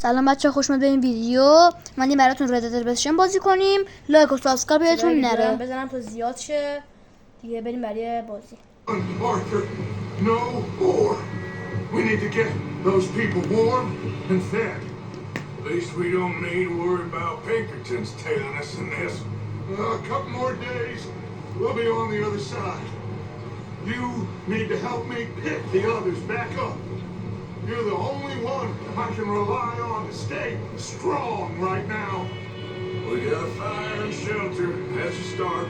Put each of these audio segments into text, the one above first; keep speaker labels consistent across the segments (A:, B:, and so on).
A: سلام بچه، خوش اومدید به این ویدیو. من براتون رد دد redemption بازی کنیم. لایک و سابسکرایب یادتون نره.
B: بزنم تا زیاد شه دیگه بریم برای بازی.
C: Arthur, no more. We need to get those people warm and fed.
D: At least we don't need to worry about Pinkertons tailing us in this.
C: A couple more days, we'll be on the other side. You need to help me pick the others back up. You're the only one I can rely on to stay strong right now.
D: We got fire and shelter. That's a start.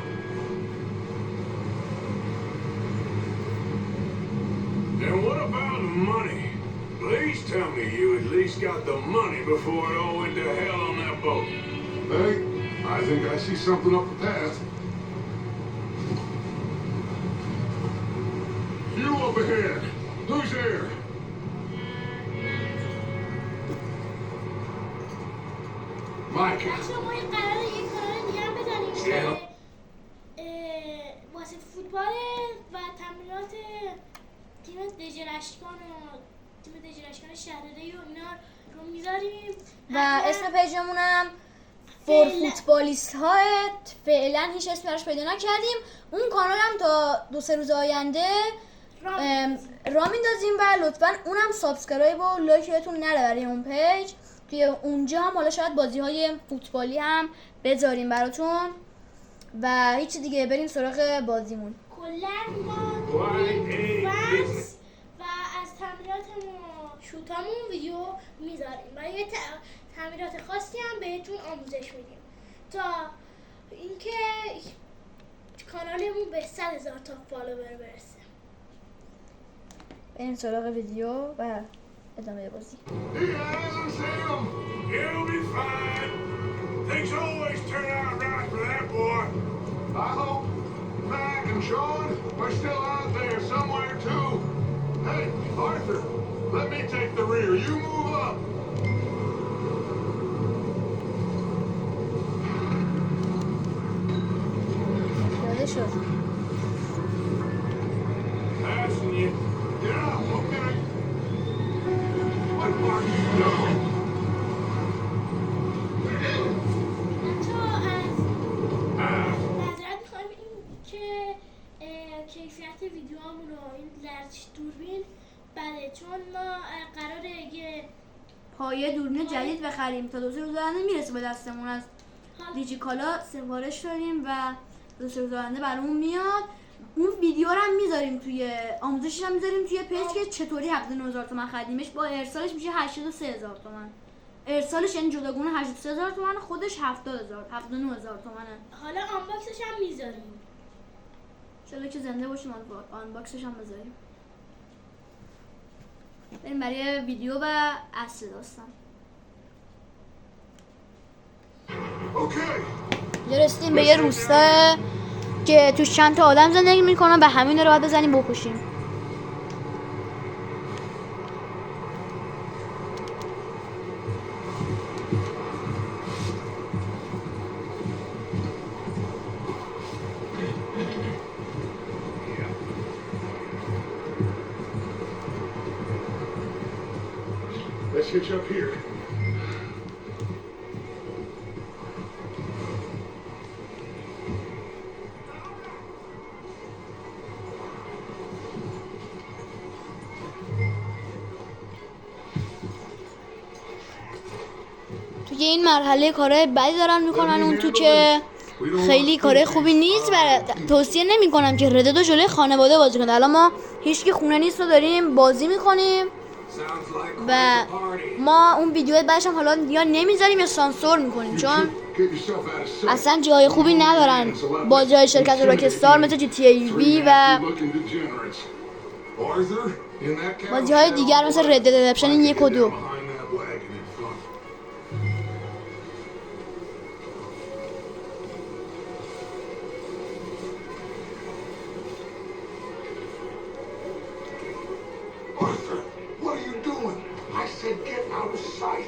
D: And what about the money? Please tell me you at least got the money before it all went to hell on that boat.
C: Hey, I think I see something up the path. You up ahead. Who's there? Micah.
E: بچه ما این قراره یک کانال دیگه هم بزنیم که واسه فوتبال و تمرینات تیم دژرشکان و تیم دژرشکان شهرداری و اینا رو میذاریم
B: و اسم پیجمونم فور فوتبالیست ها. فعلا هیچ اسمی براش پیدا نکردیم. اون کانال هم تا 2-3 روز آینده راه میندازیم و لطفا اونم سابسکرایب و لایکتون نره برای اون پیج که اونجا هم حالا شاید بازی های فوتبالی هم بذاریم براتون. و هیچ دیگه، بریم سراغ بازیمون.
E: کلن ما بحث و از تمریناتمون و شوتامون ویدیو میذاریم و یه تمرینات خاصی هم بهتون آموزش میدیم تا اینکه کانالمون به 100,000 تا فالوور برسه.
B: بریم سراغ ویدیو و ادامه بازی.
C: He hasn't seen them.
D: You'll be fine. Things always turn out right for that boy.
C: I hope Mac and Sean are still out there somewhere too. Hey, Arthur, let me take the rear. You move up.
B: یاده شد.
D: Passing you.
C: Yeah, okay. What are you doing?
E: بچه از نظرت میخوایم این که کیفیت ویدیوهامون رو این لرچ دوربین بده، چون ما قراره یه
B: پایه دوربین جدید بخریم تا 2-3 روز آینده میرسه به دستمون. از دیجیکالا سفارش داریم و 2-3 روز آینده برامون میاد. اون ویدیو رو هم میذاریم توی آموزشش هم میذاریم توی پیج که چطوری 79,000 تومان خریدیمش. با ارسالش میشه 83,000 تومان. ارسالش یعنی جداگونه 83,000 تومان، خودش 79,000 تومانه.
E: حالا آنباکسش هم میذاریم.
B: انشالله که زنده باشیم آنباکسش هم بذاریم. بریم برای ویدیو و اصل داستان.
C: Okay.
A: اینجا رسیدیم به یه روستا که توش چند تا آدم زندگی میکنن و همین رو باید بزنیم بکشیم.
C: Let's hitch up here.
A: توی این مرحله کارهای بدی دارن میکنن اون تو که خیلی کارهای خوبی نیست و توصیه نمیکنم که رددو جلوی خانواده بازی کنید. الان ما هیچکی خونه نیست و داریم بازی میکنیم و ما اون ویدیو بعدش هم حالا یا نمیذاریم یا سانسور میکنیم چون اصلا جای خوبی ندارن بازی های شرکت راکستار مثل GTA و بازی های دیگر مثل رد دد redemption 1 و 2.
C: Arthur, what are you doing? I said get out of sight.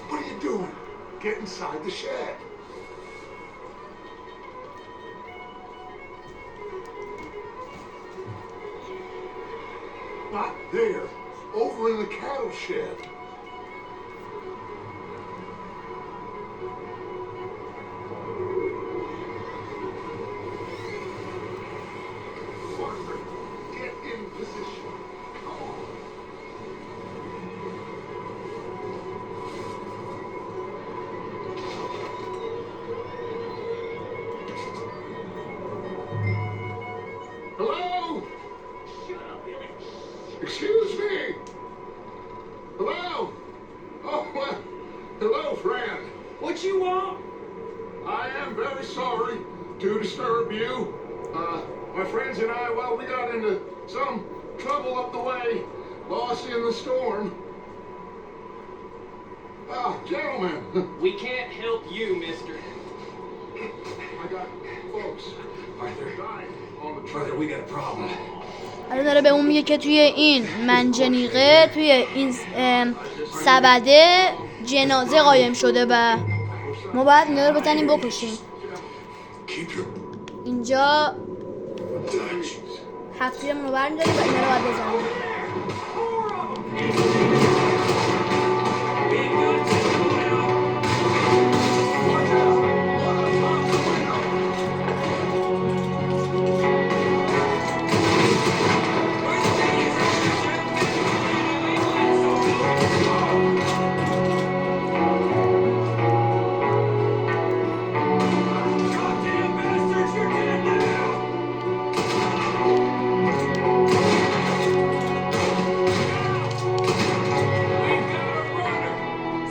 C: What are you doing? Get inside the shed. Not there. there, over in the cattle shed. Parker, get in position. Come on. Hello? Shut up, Billy. Excuse me. Hello? Oh, well, hello, friend.
F: What you want?
C: I am very sorry to disturb you. My friends and I, well, we got into some trouble up the way, lost in the storm. Gentlemen,
F: We can't help you, mister.
C: I got folks. They're dying on the trail.
D: Brother, we got a problem.
A: حالا داره به اون میگه که توی این منجنیقه توی این سبده جنازه قایم شده و ما باید اینا رو بزنیم بکشیم.
C: Keep your
A: اینجا
C: touch.
A: هفتیرمون رو برمیداریم و اینا رو باید بزنیم.
D: Goddamn bastards, you're dead now! We've got a runner!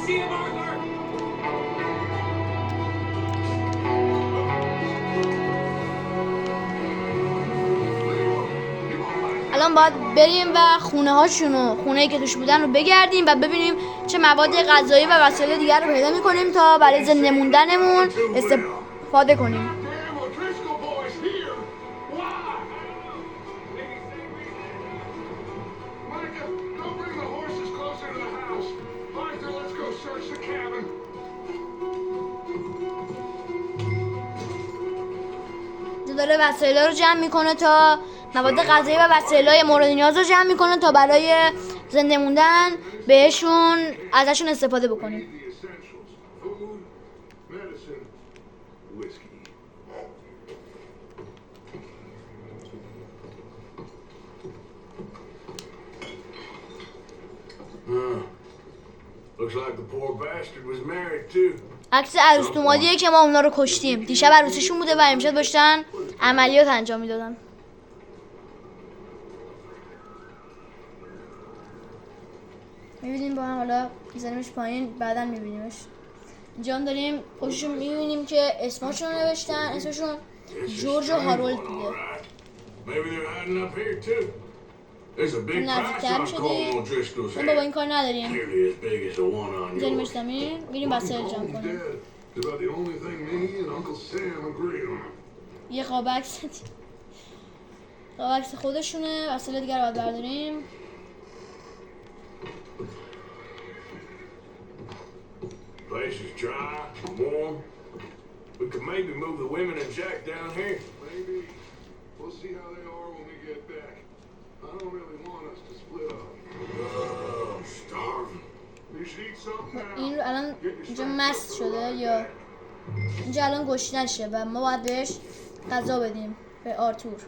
D: See him, Arthur!
A: الان باید بریم و خونه هاشونو، خونه‌ای که توش بودن رو بگردیم و ببینیم چه مواد غذایی و وسایل دیگر رو پیدا می‌کنیم تا برای زنده موندنمون استفاده کنیم.
C: Damn O'Driscoll boys here. Why? Micah, go bring the horses closer to the house. Arthur, let's go search the cabin.
A: داره وسایل رو جمع میکنه تا مواد غذایی و وسایل مورد نیاز رو جمع میکنه تا برای زنده موندن بهشون ازشون استفاده بکنیم.
C: The essentials: food, medicine, whiskey.
D: Looks like the poor bastard was married too.
A: عکس عروس دومادیه که ما اونا رو کشتیم. دیشب عروسیشون بوده و امشب داشتن عملیات انجام میدادن. میبینیم با هم، حالا میزنیمش پایین بعدا میبینیمش. اینجا هم داریم پشتشون میبینیم که اسمشون رو نوشتن. اسمشون جورج و هارولد بوده.
D: Maybe they're hiding up here too. There's a big price
A: نزدیکتر
D: on Colm
A: شدیم.
D: O'Driscoll's
A: این بابا
D: head.
A: این کار نداریم.
D: Nearly as big as the one on
A: میزنیمش
D: yours.
A: زمین. میریم وسایل جمع
C: Colm's
A: کنیم.
C: dead. It's about the only thing me and Uncle Sam agree on.
A: یه خواب عکس خواب عکس خودشونه. وسایل دیگر رو باید برداریم.
D: Place is dry, warm. We could maybe move the women and Jack down here.
C: Maybe. We'll see how they are when we get back. I don't really want us to split up.
D: Oh, I'm starving.
C: You should eat something now.
A: این رو الان اینجا مست شده یا اینجا الان گشنشه و ما باید بهش غذا بدیم به آرتور.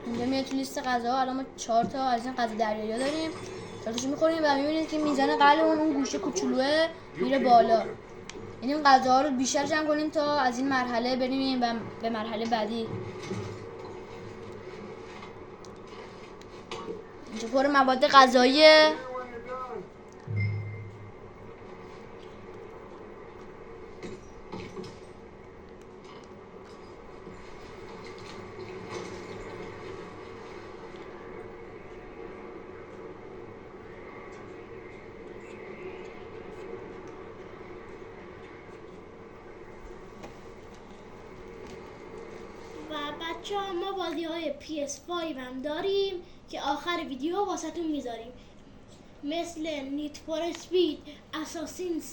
A: اینجا میاد تو لیست غذاها. الان ما 4 تا از این غذا دریایی داریم. 4 تاشو میخوریم و میبینید که میزان قلبمون اون گوشه کوچولوه میره بالا. یعنی این غذاها رو بیشتر جمع کنیم تا از این مرحله بریم و به مرحله بعدی. اینجا پر مواد غذاییه.
C: When you're done.
E: و بچه ها ما بازی های PS5 هم داریم که آخر ویدیو واسهتون میذاریم، مثل نیت فور اسپید، اساسینز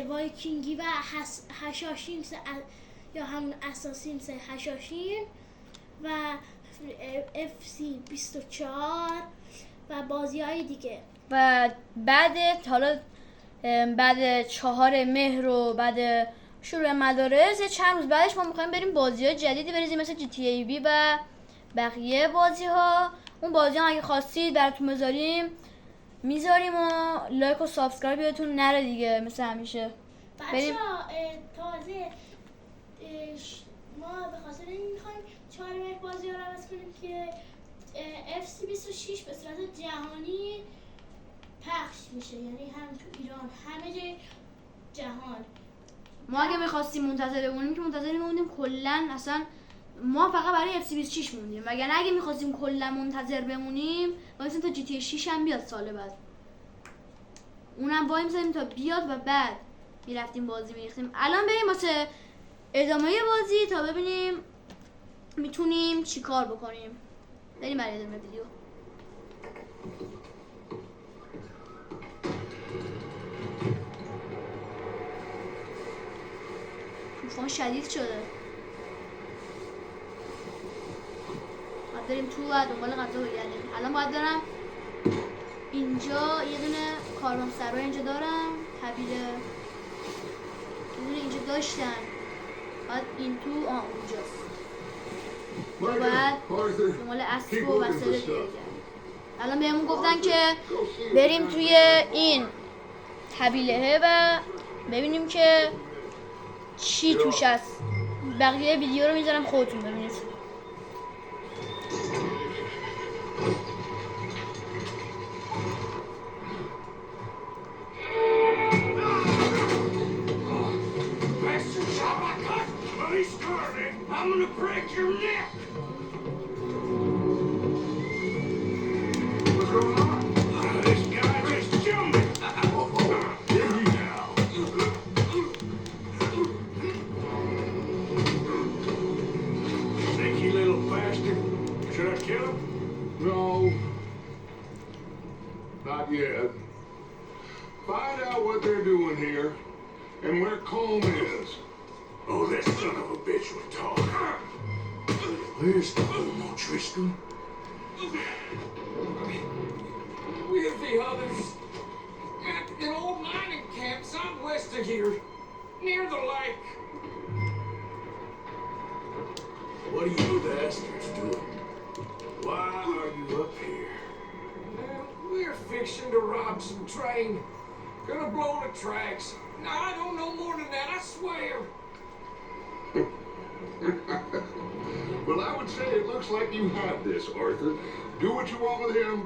E: وایکینگی و هشاشینز یا همون اساسینز هشاشین و FC 24 و بازی های دیگه.
A: و بعد حالا بعد 4 مهر و بعد شروع مدارس یه چند روز بعدش ما میخوایم بریم بازی های جدیدی بریزیم مثل GTA V و بقیه بازی ها. اون بازی ها اگه خواستید براتون میذاریم و لایک و سابسکرایب یادتون نره دیگه مثل همیشه. بریم.
E: بچه‌ها تازه ما به خاطر این میخوایم 4 مهر بازی ها رو عوض کنیم که FC 26 به صورت جهانی پخش میشه، یعنی هم تو ایران همه جای جهان.
A: ما اگه میخواستیم منتظر بمونیم که منتظر میموندیم کلا، اصلا ما فقط برای FC 26 موندیم، وگرنه اگه میخواستیم کلا منتظر بمونیم واسه تا GTA 6 هم بیاد سال بعد، اونم وای می‌ذاریم تا بیاد و بعد میرفتیم بازی می‌ریختیم. الان بریم واسه ادامه بازی تا ببینیم میتونیم چی کار بکنیم. بریم برای ادامه ویدیو. طوفان شدید شده، باید بریم تو و دنبال غذا بگردیم. الان باید برم اینجا، یه دونه کاروانسرای اینجا دارم، طبیله یه دونه اینجا داشتن، باید این تو اونجاست. باید دنبال اسب و وسایل دیگه گردیم. الان بهمون گفتن که بریم توی این طبیله و ببینیم که چی توش هست. بقیه ویدیو رو میذارم خودتون ببینید.
D: I'm gonna break your neck!
C: What's going on?
D: This guy just jumped me!
C: Easy now.
D: Sneaky little bastard. Should I kill him?
C: No. Not yet. Find out what they're doing here and where Colm is.
D: Oh, that son of a bitch will talk. Where's Colm O'Driscoll?
F: With the others. At an old mining camp southwest of here. Near the lake.
D: What are you bastards doing? Why are you up here?
F: We're fixing to rob some train. Gonna blow the tracks. No, I don't know more than that, I swear.
C: Well, I would say it looks like you have this, Arthur. Do what you want with him.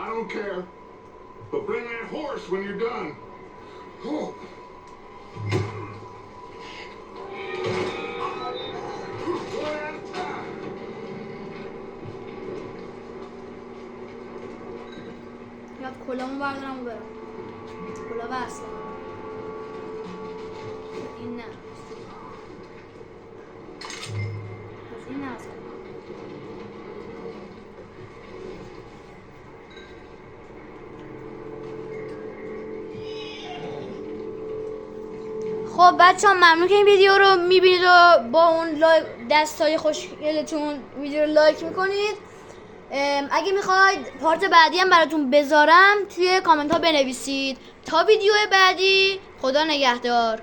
C: I don't care. But bring that horse when you're done. Oh.
A: یاد کلامو بردارم و برم. کلا بسته این نه، این نه اصلا. خب بچه ها ممنون که این ویدیو رو میبینید و با اون دستای خوشگلتون ویدیو رو لایک میکنید. اگه میخواید پارت بعدی هم براتون بذارم توی کامنت ها بنویسید. تا ویدیو بعدی، خدا نگهدار.